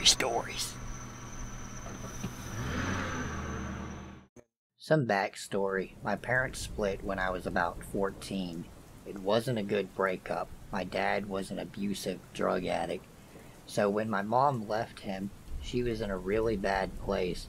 scary stories. Some backstory. My parents split when I was about 14. It wasn't a good breakup. My dad was an abusive drug addict. So when my mom left him, she was in a really bad place.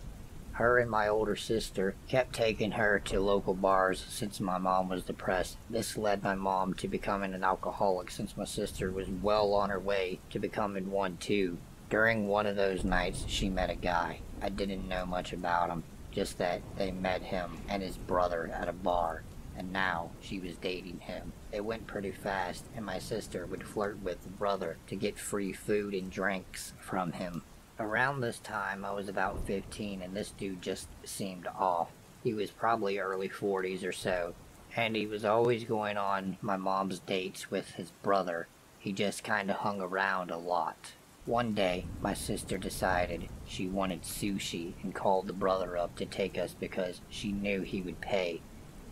Her and my older sister kept taking her to local bars since my mom was depressed. This led my mom to becoming an alcoholic since my sister was well on her way to becoming one too. During one of those nights, she met a guy. I didn't know much about him, just that they met him and his brother at a bar, and now she was dating him. It went pretty fast, and my sister would flirt with the brother to get free food and drinks from him. Around this time, I was about 15, and this dude just seemed off. He was probably early 40s or so, and he was always going on my mom's dates with his brother. He just kinda hung around a lot. One day, my sister decided she wanted sushi and called the brother up to take us because she knew he would pay.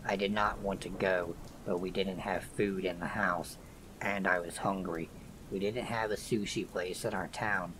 I did not want to go, but we didn't have food in the house, and I was hungry. We didn't have a sushi place in our town,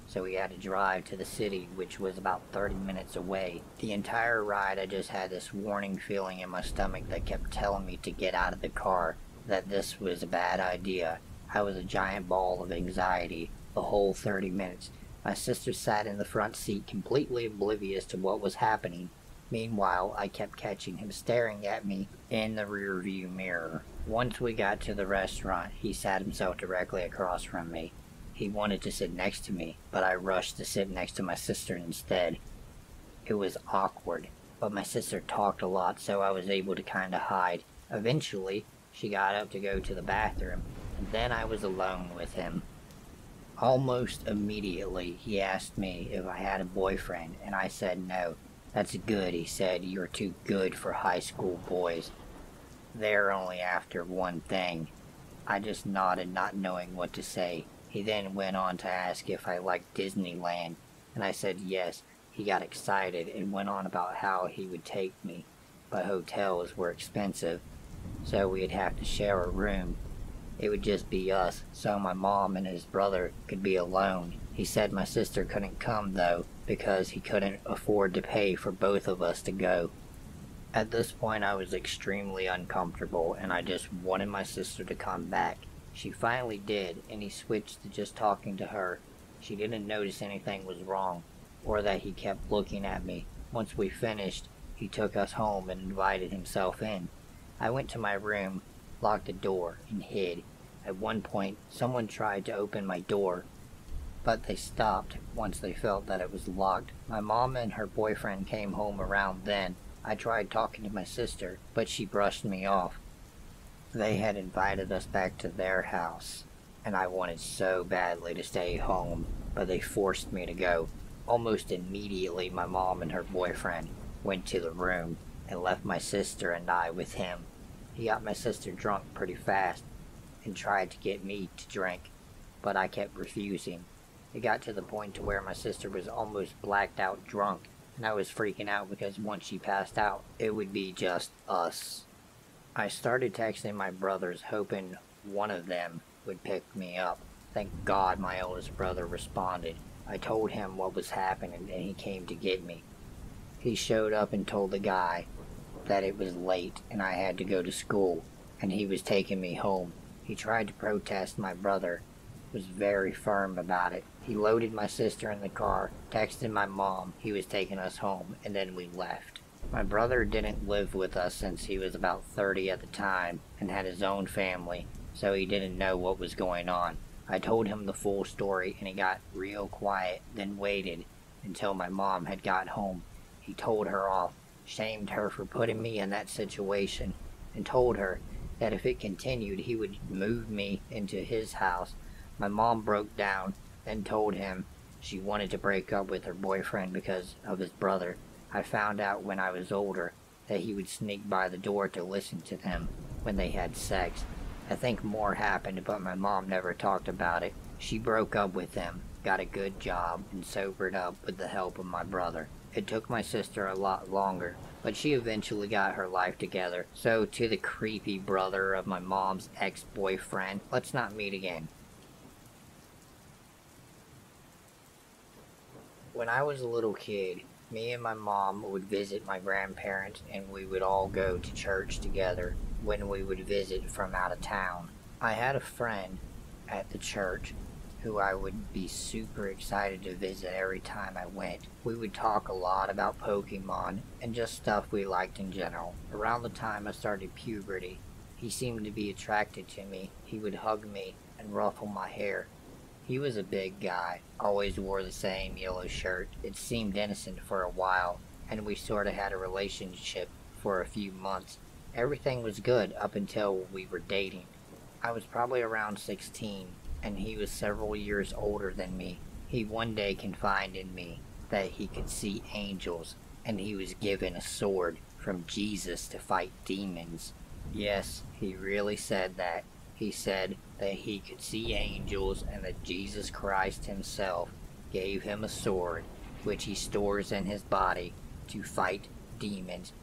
so we had to drive to the city, which was about 30 minutes away. The entire ride, I just had this warning feeling in my stomach that kept telling me to get out of the car, that this was a bad idea. I was a giant ball of anxiety the whole 30 minutes. My sister sat in the front seat completely oblivious to what was happening. Meanwhile, I kept catching him staring at me in the rearview mirror. Once we got to the restaurant, he sat himself directly across from me. He wanted to sit next to me, but I rushed to sit next to my sister instead. It was awkward, but my sister talked a lot, so I was able to kinda hide. Eventually, she got up to go to the bathroom, and then I was alone with him. Almost immediately, he asked me if I had a boyfriend, and I said no. "That's good," he said. "You're too good for high school boys. They're only after one thing." I just nodded, not knowing what to say. He then went on to ask if I liked Disneyland, and I said yes. He got excited and went on about how he would take me, but hotels were expensive, so we'd have to share a room. It would just be us, so my mom and his brother could be alone. He said my sister couldn't come though, because he couldn't afford to pay for both of us to go. At this point I was extremely uncomfortable, and I just wanted my sister to come back. She finally did, and he switched to just talking to her. She didn't notice anything was wrong, or that he kept looking at me. Once we finished, he took us home and invited himself in. I went to my room, locked the door, and hid. At one point, someone tried to open my door, but they stopped once they felt that it was locked. My mom and her boyfriend came home around then. I tried talking to my sister, but she brushed me off. They had invited us back to their house, and I wanted so badly to stay home, but they forced me to go. Almost immediately, my mom and her boyfriend went to the room and left my sister and I with him. He got my sister drunk pretty fast and tried to get me to drink, but I kept refusing. It got to the point to where my sister was almost blacked out drunk, and I was freaking out because once she passed out, it would be just us. I started texting my brothers, hoping one of them would pick me up. Thank God my oldest brother responded. I told him what was happening, and he came to get me. He showed up and told the guy that it was late and I had to go to school, and he was taking me home. He tried to protest my brother, was very firm about it. He loaded my sister in the car, texted my mom he was taking us home, and then we left. My brother didn't live with us since he was about 30 at the time and had his own family, so he didn't know what was going on. I told him the full story, and he got real quiet, then waited until my mom had got home. He told her off, shamed her for putting me in that situation, and told her that if it continued he would move me into his house. My mom broke down and told him she wanted to break up with her boyfriend because of his brother. I found out when I was older that he would sneak by the door to listen to them when they had sex. I think more happened, but my mom never talked about it. She broke up with him, got a good job, and sobered up with the help of my brother. It took my sister a lot longer, but she eventually got her life together. So to the creepy brother of my mom's ex-boyfriend, let's not meet again. When I was a little kid, me and my mom would visit my grandparents and we would all go to church together when we would visit from out of town. I had a friend at the church who I would be super excited to visit every time I went. We would talk a lot about Pokemon and just stuff we liked in general. Around the time I started puberty, he seemed to be attracted to me. He would hug me and ruffle my hair. He was a big guy, always wore the same yellow shirt. It seemed innocent for a while, and we sort of had a relationship for a few months. Everything was good up until we were dating. I was probably around 16, and he was several years older than me. He one day confided in me that he could see angels, and he was given a sword from Jesus to fight demons. Yes, he really said that. He said that he could see angels and that Jesus Christ himself gave him a sword, which he stores in his body, to fight demons.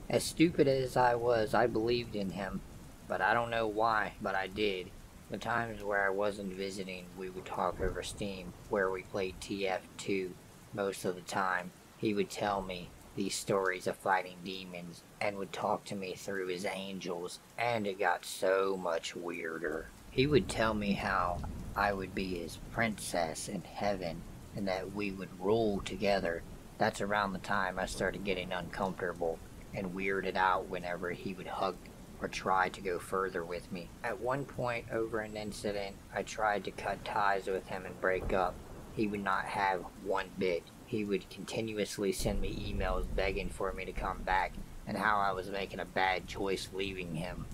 As stupid as I was, I believed in him, but I don't know why, but I did. The times where I wasn't visiting, we would talk over Steam, where we played TF2 most of the time. He would tell me these stories of fighting demons and would talk to me through his angels, and it got so much weirder. He would tell me how I would be his princess in heaven and that we would rule together. That's around the time I started getting uncomfortable and weirded out whenever he would hug or try to go further with me. At one point over an incident, I tried to cut ties with him and break up. He would not have one bit. He would continuously send me emails begging for me to come back and how I was making a bad choice leaving him.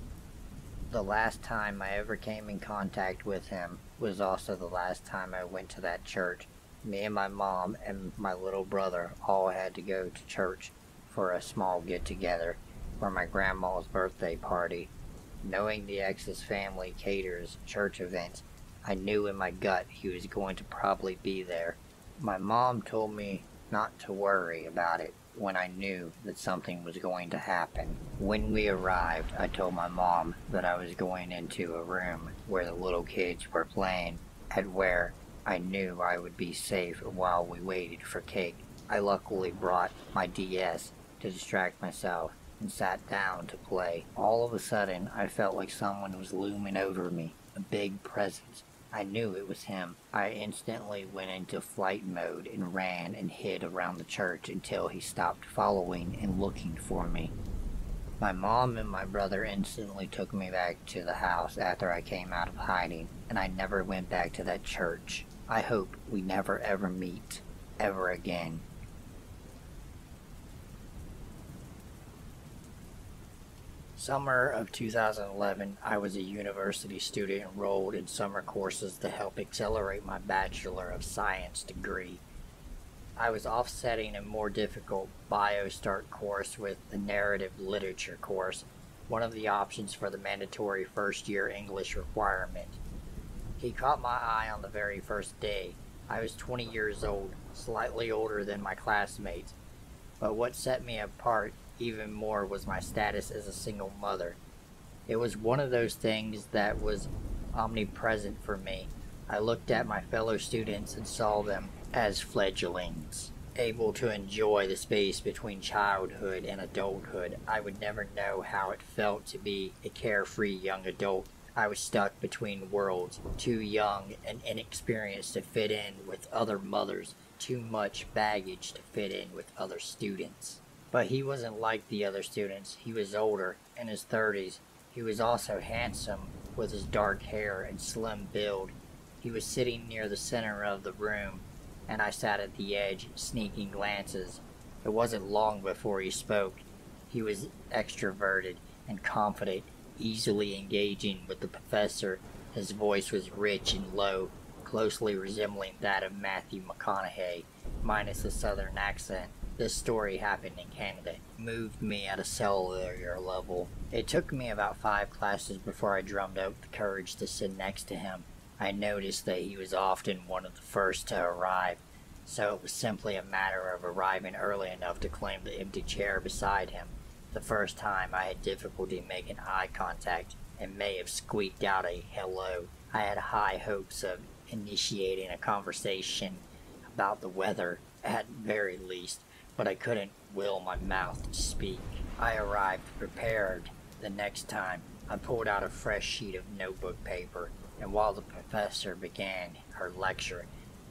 The last time I ever came in contact with him was also the last time I went to that church. Me and my mom and my little brother all had to go to church for a small get-together for my grandma's birthday party. Knowing the ex's family caters church events, I knew in my gut he was going to probably be there. My mom told me not to worry about it when I knew that something was going to happen. When we arrived, I told my mom that I was going into a room where the little kids were playing and where I knew I would be safe while we waited for cake. I luckily brought my DS to distract myself and sat down to play. All of a sudden, I felt like someone was looming over me, a big presence. I knew it was him. I instantly went into flight mode and ran and hid around the church until he stopped following and looking for me. My mom and my brother instantly took me back to the house after I came out of hiding, and I never went back to that church. I hope we never ever meet, ever again. Summer of 2011, I was a university student enrolled in summer courses to help accelerate my Bachelor of Science degree. I was offsetting a more difficult BioStart course with the Narrative Literature course, one of the options for the mandatory first-year English requirement. He caught my eye on the very first day. I was 20 years old, slightly older than my classmates, but what set me apart even more was my status as a single mother. It was one of those things that was omnipresent for me. I looked at my fellow students and saw them as fledglings, able to enjoy the space between childhood and adulthood. I would never know how it felt to be a carefree young adult. I was stuck between worlds, too young and inexperienced to fit in with other mothers, too much baggage to fit in with other students. But he wasn't like the other students. He was older, in his 30s. He was also handsome, with his dark hair and slim build. He was sitting near the center of the room, and I sat at the edge, sneaking glances. It wasn't long before he spoke. He was extroverted and confident, easily engaging with the professor. His voice was rich and low, closely resembling that of Matthew McConaughey, minus a southern accent. This story happened in Canada. It moved me at a cellular level. It took me about 5 classes before I drummed up the courage to sit next to him. I noticed that he was often one of the first to arrive, so it was simply a matter of arriving early enough to claim the empty chair beside him. The first time I had difficulty making eye contact and may have squeaked out a hello. I had high hopes of initiating a conversation about the weather, at very least, but I couldn't will my mouth to speak. I arrived prepared the next time. I pulled out a fresh sheet of notebook paper, and while the professor began her lecture,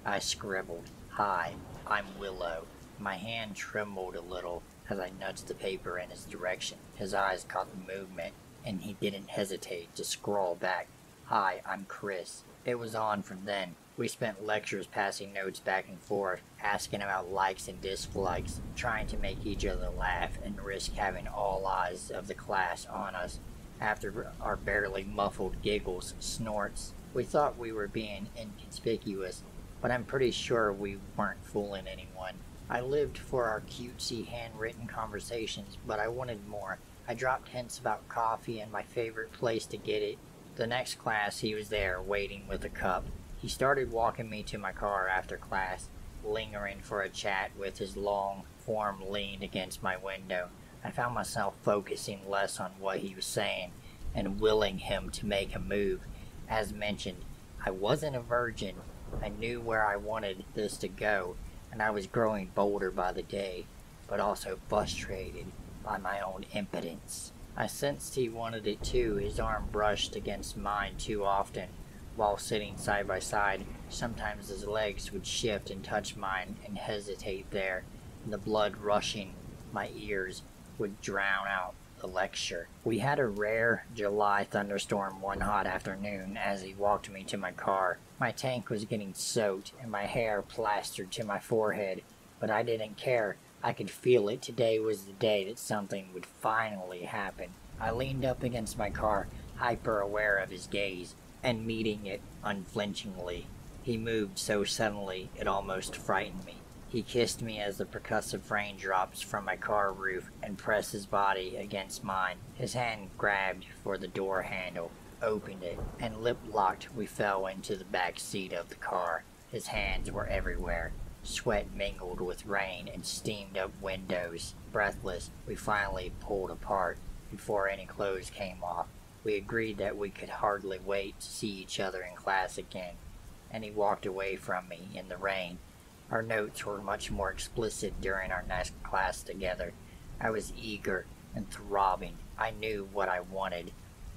I scribbled, "Hi, I'm Willow." My hand trembled a little as I nudged the paper in his direction. His eyes caught the movement, and he didn't hesitate to scrawl back, "Hi, I'm Chris." It was on from then. We spent lectures passing notes back and forth, asking about likes and dislikes, trying to make each other laugh and risk having all eyes of the class on us after our barely muffled giggles, snorts. We thought we were being inconspicuous, but I'm pretty sure we weren't fooling anyone. I lived for our cutesy handwritten conversations, but I wanted more. I dropped hints about coffee and my favorite place to get it. The next class he was there, waiting with a cup. He started walking me to my car after class, lingering for a chat with his long form leaned against my window. I found myself focusing less on what he was saying and willing him to make a move. As mentioned, I wasn't a virgin. I knew where I wanted this to go, and I was growing bolder by the day, but also frustrated by my own impotence. I sensed he wanted it too. His arm brushed against mine too often. While sitting side by side, sometimes his legs would shift and touch mine and hesitate there, and the blood rushing my ears would drown out the lecture. We had a rare July thunderstorm one hot afternoon as he walked me to my car. My tank was getting soaked and my hair plastered to my forehead, but I didn't care. I could feel it. Today was the day that something would finally happen. I leaned up against my car, hyper aware of his gaze, and meeting it unflinchingly. He moved so suddenly it almost frightened me. He kissed me as the percussive raindrops from my car roof and pressed his body against mine. His hand grabbed for the door handle, opened it, and lip-locked we fell into the back seat of the car. His hands were everywhere. Sweat mingled with rain and steamed up windows. Breathless, we finally pulled apart before any clothes came off. We agreed that we could hardly wait to see each other in class again, and he walked away from me in the rain. Our notes were much more explicit during our next class together. I was eager and throbbing. I knew what I wanted,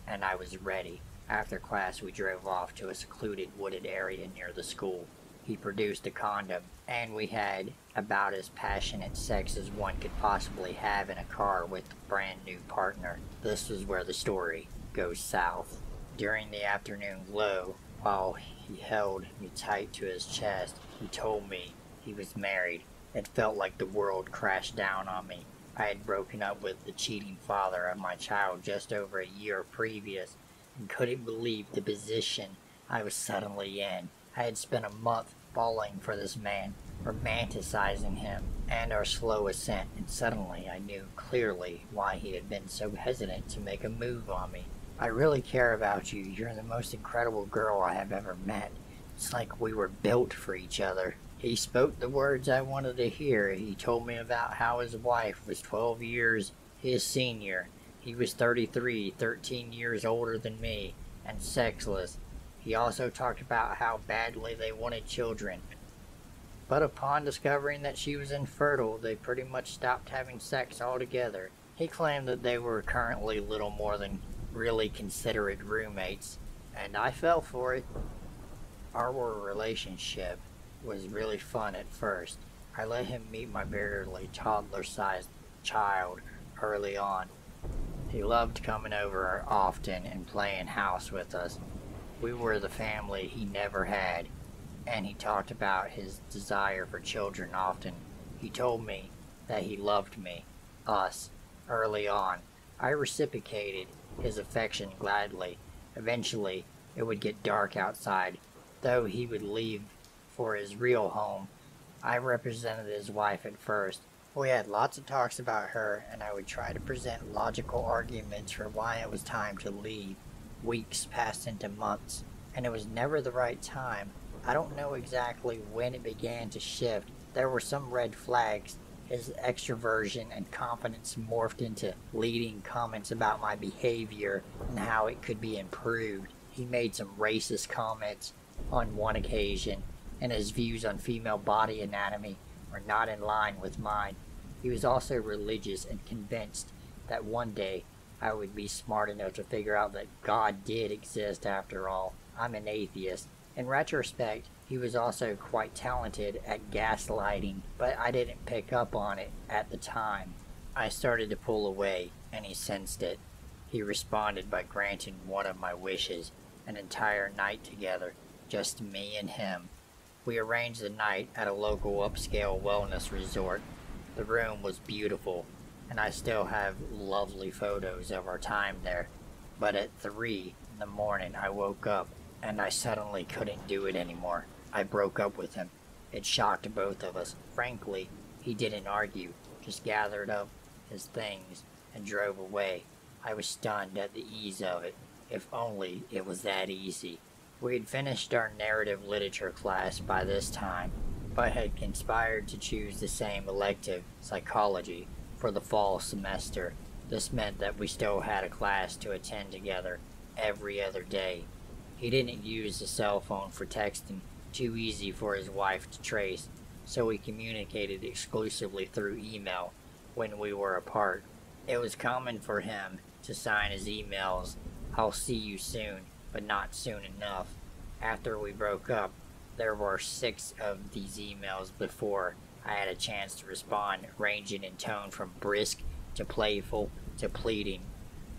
and I was ready. After class, we drove off to a secluded wooded area near the school. He produced a condom, and we had about as passionate sex as one could possibly have in a car with a brand new partner. This is where the story goes south. During the afternoon glow, while he held me tight to his chest, he told me he was married. It felt like the world crashed down on me. I had broken up with the cheating father of my child just over a year previous, and couldn't believe the position I was suddenly in. I had spent a month falling for this man, romanticizing him and our slow ascent, and suddenly I knew clearly why he had been so hesitant to make a move on me. "I really care about you. You're the most incredible girl I have ever met. It's like we were built for each other." He spoke the words I wanted to hear. He told me about how his wife was 12 years his senior. He was 33, 13 years older than me, and sexless. He also talked about how badly they wanted children. But upon discovering that she was infertile, they pretty much stopped having sex altogether. He claimed that they were currently little more than really considerate roommates, and I fell for it. Our relationship was really fun at first. I let him meet my barely toddler-sized child early on. He loved coming over often and playing house with us. We were the family he never had, and he talked about his desire for children often. He told me that he loved me, us, early on. I reciprocated his affection gladly. Eventually, it would get dark outside, though he would leave for his real home. I represented his wife at first. We had lots of talks about her, and I would try to present logical arguments for why it was time to leave. Weeks passed into months, and it was never the right time. I don't know exactly when it began to shift. There were some red flags. His extroversion and confidence morphed into leading comments about my behavior and how it could be improved. He made some racist comments on one occasion, and his views on female body anatomy were not in line with mine. He was also religious and convinced that one day I would be smart enough to figure out that God did exist after all. I'm an atheist. In retrospect, he was also quite talented at gaslighting, but I didn't pick up on it at the time. I started to pull away, and he sensed it. He responded by granting one of my wishes, an entire night together, just me and him. We arranged the night at a local upscale wellness resort. The room was beautiful, and I still have lovely photos of our time there. But at 3 in the morning I woke up, and I suddenly couldn't do it anymore. I broke up with him. It shocked both of us. Frankly, he didn't argue, just gathered up his things and drove away. I was stunned at the ease of it. If only it was that easy. We had finished our narrative literature class by this time, but had conspired to choose the same elective, psychology, for the fall semester. This meant that we still had a class to attend together every other day. He didn't use the cell phone for texting, too easy for his wife to trace, so we communicated exclusively through email when we were apart. It was common for him to sign his emails, "I'll see you soon, but not soon enough." After we broke up, there were 6 of these emails before I had a chance to respond, ranging in tone from brisk to playful to pleading.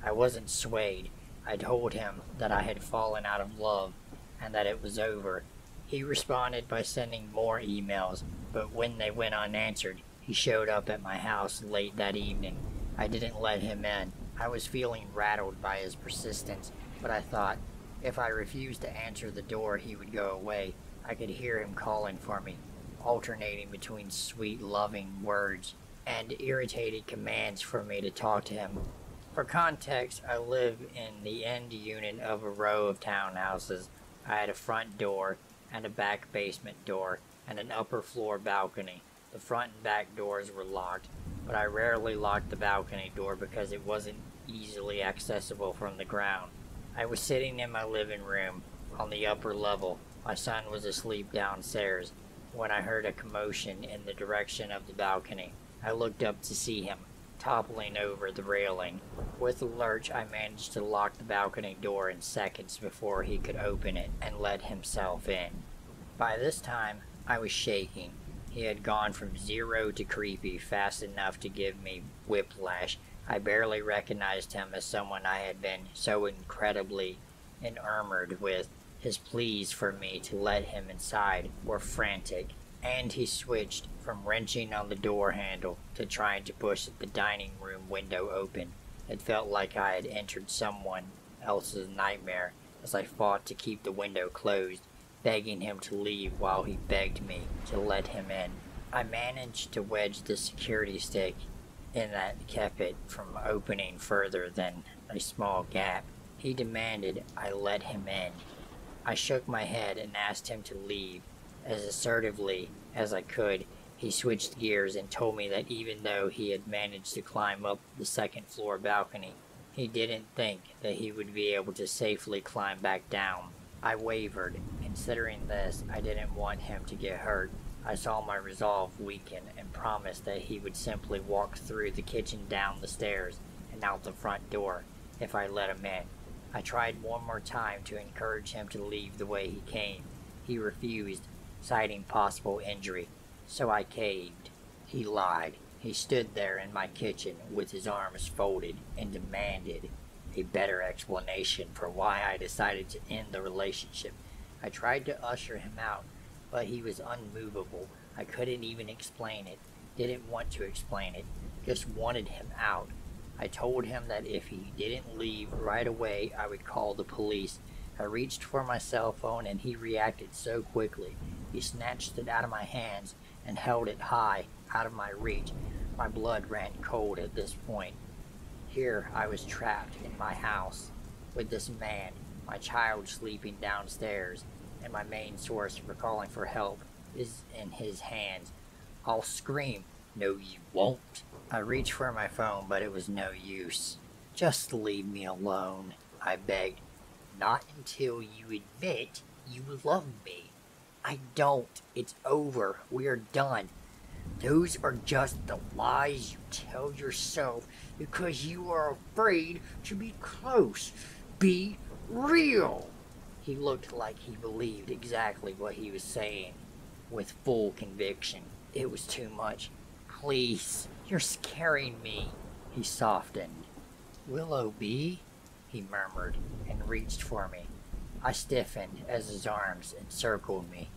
I wasn't swayed. I told him that I had fallen out of love and that it was over. He responded by sending more emails, but when they went unanswered, he showed up at my house late that evening. I didn't let him in. I was feeling rattled by his persistence, but I thought, if I refused to answer the door, he would go away. I could hear him calling for me, alternating between sweet, loving words and irritated commands for me to talk to him. For context, I live in the end unit of a row of townhouses. I had a front door and a back basement door and an upper floor balcony. The front and back doors were locked, but I rarely locked the balcony door because it wasn't easily accessible from the ground. I was sitting in my living room on the upper level. My son was asleep downstairs when I heard a commotion in the direction of the balcony. I looked up to see him, toppling over the railing. With a lurch, I managed to lock the balcony door in seconds before he could open it and let himself in. By this time, I was shaking. He had gone from 0 to creepy fast enough to give me whiplash. I barely recognized him as someone I had been so incredibly enamored with. His pleas for me to let him inside were frantic, and he switched from wrenching on the door handle to trying to push the dining room window open. It felt like I had entered someone else's nightmare as I fought to keep the window closed, begging him to leave while he begged me to let him in. I managed to wedge the security stick in that kept it from opening further than a small gap. He demanded I let him in. I shook my head and asked him to leave. As assertively as I could, he switched gears and told me that even though he had managed to climb up the second floor balcony, he didn't think that he would be able to safely climb back down. I wavered. Considering this, I didn't want him to get hurt. I saw my resolve weaken and promised that he would simply walk through the kitchen, down the stairs, and out the front door if I let him in. I tried one more time to encourage him to leave the way he came. He refused, citing possible injury, so I caved. He lied. He stood there in my kitchen with his arms folded and demanded a better explanation for why I decided to end the relationship. I tried to usher him out, but he was unmovable. I couldn't even explain it, didn't want to explain it, just wanted him out. I told him that if he didn't leave right away, I would call the police. I reached for my cell phone and he reacted so quickly. He snatched it out of my hands and held it high, out of my reach. My blood ran cold at this point. Here I was trapped in my house, with this man, my child sleeping downstairs, and my main source for calling for help is in his hands. I'll scream. No, you won't. I reached for my phone, but it was no use. Just leave me alone, I begged. Not until you admit you love me. I don't. It's over. We are done. Those are just the lies you tell yourself because you are afraid to be close. Be real. He looked like he believed exactly what he was saying, with full conviction. It was too much. Please, you're scaring me. He softened. Willoughby, he murmured, and reached for me. I stiffened as his arms encircled me.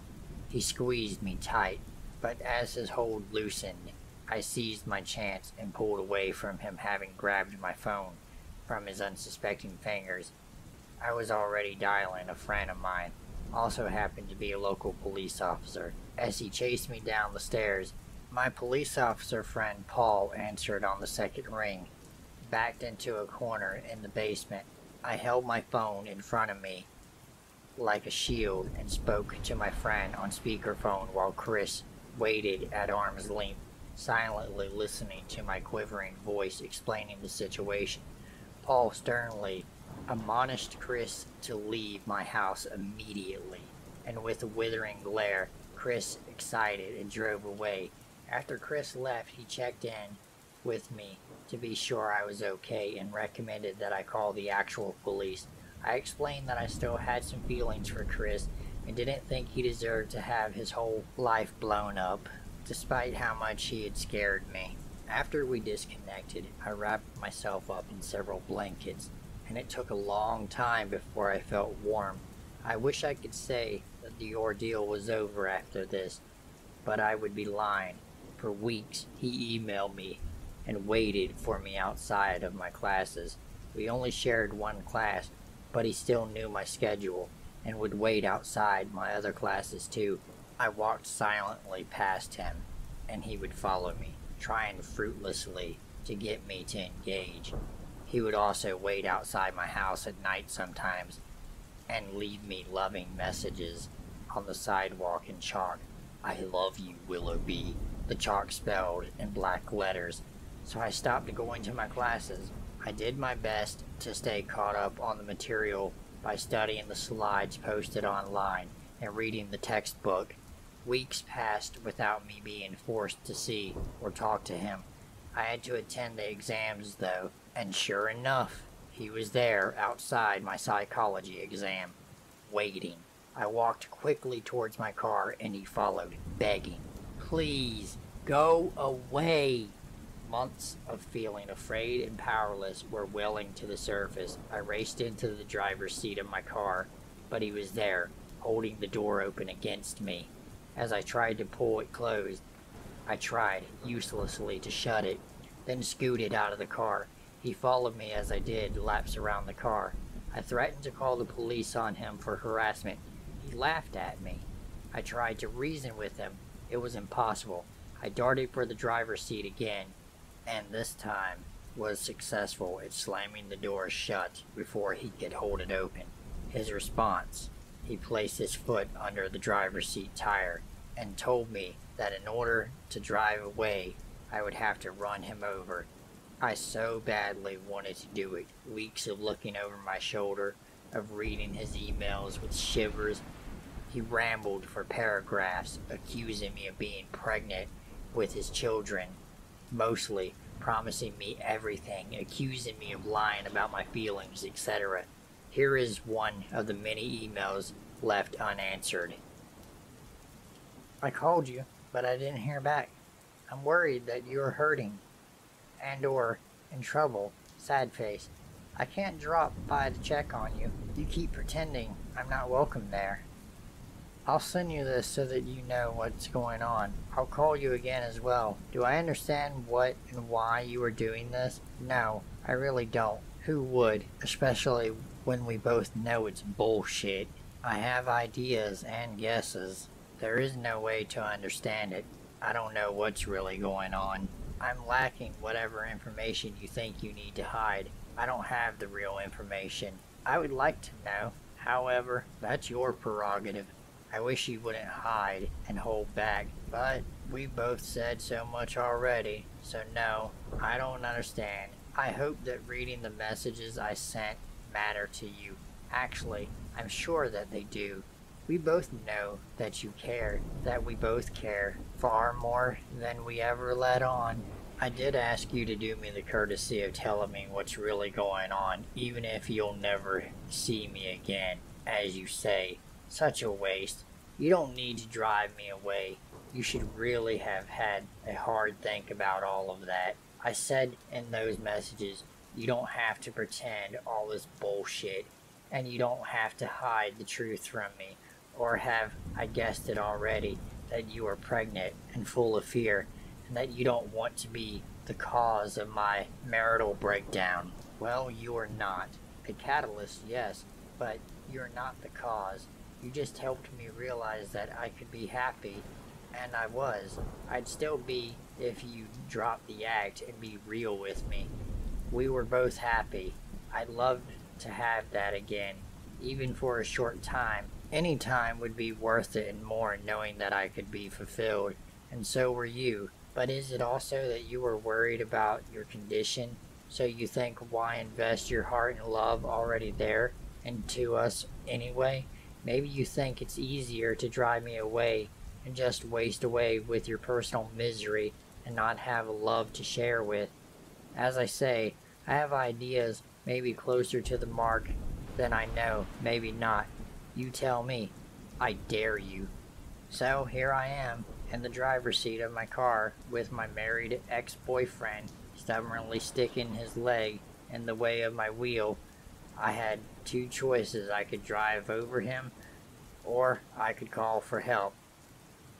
He squeezed me tight, but as his hold loosened, I seized my chance and pulled away from him, having grabbed my phone from his unsuspecting fingers. I was already dialing a friend of mine, also happened to be a local police officer. As he chased me down the stairs, my police officer friend Paul answered on the second ring. Backed into a corner in the basement, I held my phone in front of me like a shield and spoke to my friend on speakerphone while Chris waited at arm's length, silently listening to my quivering voice explaining the situation. Paul sternly admonished Chris to leave my house immediately, and with a withering glare, Chris excited and drove away. After Chris left, he checked in with me to be sure I was okay and recommended that I call the actual police. I explained that I still had some feelings for Chris and didn't think he deserved to have his whole life blown up, despite how much he had scared me. After we disconnected, I wrapped myself up in several blankets, and it took a long time before I felt warm. I wish I could say that the ordeal was over after this, but I would be lying. For weeks, he emailed me and waited for me outside of my classes. We only shared one class, but he still knew my schedule and would wait outside my other classes too. I walked silently past him, and he would follow me, trying fruitlessly to get me to engage. He would also wait outside my house at night sometimes and leave me loving messages on the sidewalk in chalk. I love you, Willoughby, the chalk spelled in black letters. So I stopped going to my classes. I did my best to stay caught up on the material by studying the slides posted online and reading the textbook. Weeks passed without me being forced to see or talk to him. I had to attend the exams though, and sure enough, he was there outside my psychology exam, waiting. I walked quickly towards my car and he followed, begging, "Please, go away." Months of feeling afraid and powerless were welling to the surface. I raced into the driver's seat of my car, but he was there, holding the door open against me. As I tried to pull it closed, I tried uselessly to shut it, then scooted out of the car. He followed me as I did laps around the car. I threatened to call the police on him for harassment. He laughed at me. I tried to reason with him. It was impossible. I darted for the driver's seat again, and this time was successful at slamming the door shut before he could hold it open. His response: he placed his foot under the driver's seat tire and told me that in order to drive away, I would have to run him over. I so badly wanted to do it. Weeks of looking over my shoulder, of reading his emails with shivers. He rambled for paragraphs, accusing me of being pregnant with his children, mostly promising me everything, accusing me of lying about my feelings, etc. Here is one of the many emails left unanswered. I called you, but I didn't hear back. I'm worried that you're hurting and or in trouble. Sad face. I can't drop by to check on you. You keep pretending I'm not welcome there. I'll send you this so that you know what's going on. I'll call you again as well. Do I understand what and why you are doing this? No, I really don't. Who would? Especially when we both know it's bullshit. I have ideas and guesses. There is no way to understand it. I don't know what's really going on. I'm lacking whatever information you think you need to hide. I don't have the real information. I would like to know. However, that's your prerogative. I wish you wouldn't hide and hold back, but we both said so much already, so no, I don't understand. I hope that reading the messages I sent matter to you. Actually, I'm sure that they do. We both know that you care, that we both care, far more than we ever let on. I did ask you to do me the courtesy of telling me what's really going on, even if you'll never see me again. As you say, such a waste. You don't need to drive me away. You should really have had a hard think about all of that. I said in those messages, you don't have to pretend all this bullshit, and you don't have to hide the truth from me. Or have I guessed it already, that you are pregnant and full of fear, and that you don't want to be the cause of my marital breakdown? Well, you are not. A catalyst, yes, but you're not the cause. You just helped me realize that I could be happy, and I was. I'd still be if you dropped the act and be real with me. We were both happy. I'd love to have that again, even for a short time. Any time would be worth it and more, knowing that I could be fulfilled, and so were you. But is it also that you were worried about your condition, so you think why invest your heart and love already there into us anyway? Maybe you think it's easier to drive me away and just waste away with your personal misery and not have love to share with. As I say, I have ideas maybe closer to the mark than I know, maybe not. You tell me. I dare you. So here I am, in the driver's seat of my car, with my married ex-boyfriend stubbornly sticking his leg in the way of my wheel. I had two choices. I could drive over him, or I could call for help.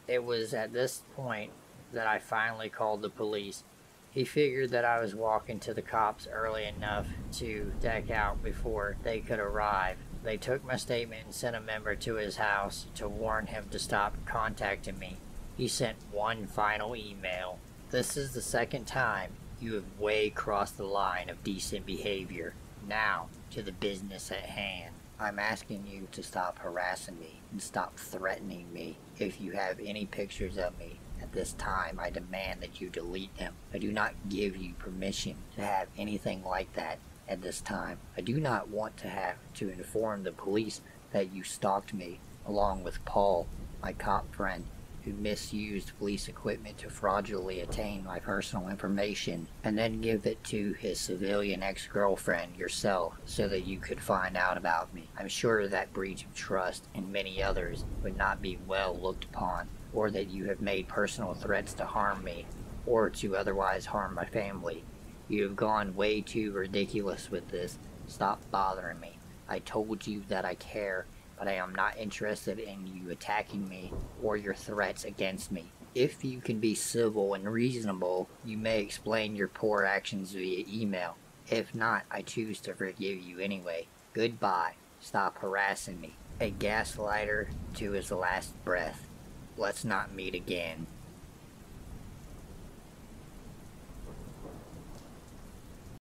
It was at this point that I finally called the police. He figured that I was walking to the cops early enough to deck out before they could arrive. They took my statement and sent a member to his house to warn him to stop contacting me. He sent one final email. This is the second time you have way crossed the line of decent behavior. Now, to the business at hand. I'm asking you to stop harassing me and stop threatening me. If you have any pictures of me at this time, I demand that you delete them. I do not give you permission to have anything like that at this time. I do not want to have to inform the police that you stalked me, along with Paul, my cop friend, who misused police equipment to fraudulently attain my personal information, and then give it to his civilian ex-girlfriend, yourself, so that you could find out about me. I'm sure that breach of trust and many others would not be well looked upon, or that you have made personal threats to harm me, or to otherwise harm my family. You have gone way too ridiculous with this. Stop bothering me. I told you that I care, but I am not interested in you attacking me or your threats against me. If you can be civil and reasonable, you may explain your poor actions via email. If not, I choose to forgive you anyway. Goodbye. Stop harassing me. A gaslighter to his last breath. Let's not meet again.